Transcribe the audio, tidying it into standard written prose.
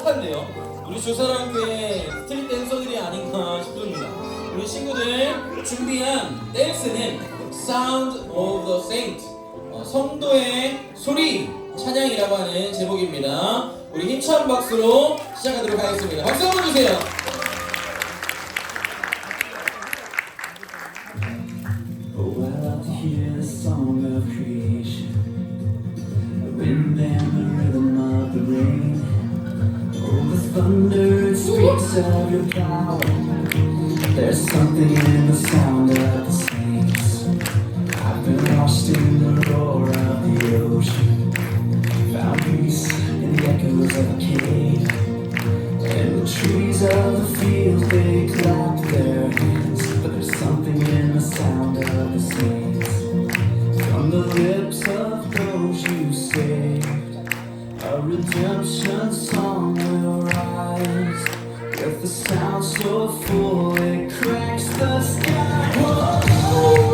빡빡한데요. 우리 주사랑교회 스트릿 댄서들이 아닌가 싶습니다. 우리 친구들 준비한 댄스는 Sound of the Saint, 성도의 소리 찬양이라고 하는 제목입니다. 우리 힘찬 박수로 시작하도록 하겠습니다. 박수 한번 주세요. Oh, I love to hear the song of creation, the wind and the rhythm of the rain. Oh, the thunder speaks of your power. There's something in the sound of the saints. I've been lost in the roar of the ocean, found peace in the echoes of a cave. And the trees of the fields, they clap their hands. But there's something in the sound of the saints. From the lips of those you saved, a redemption song will rise, with a sound so full it cracks the sky. Whoa.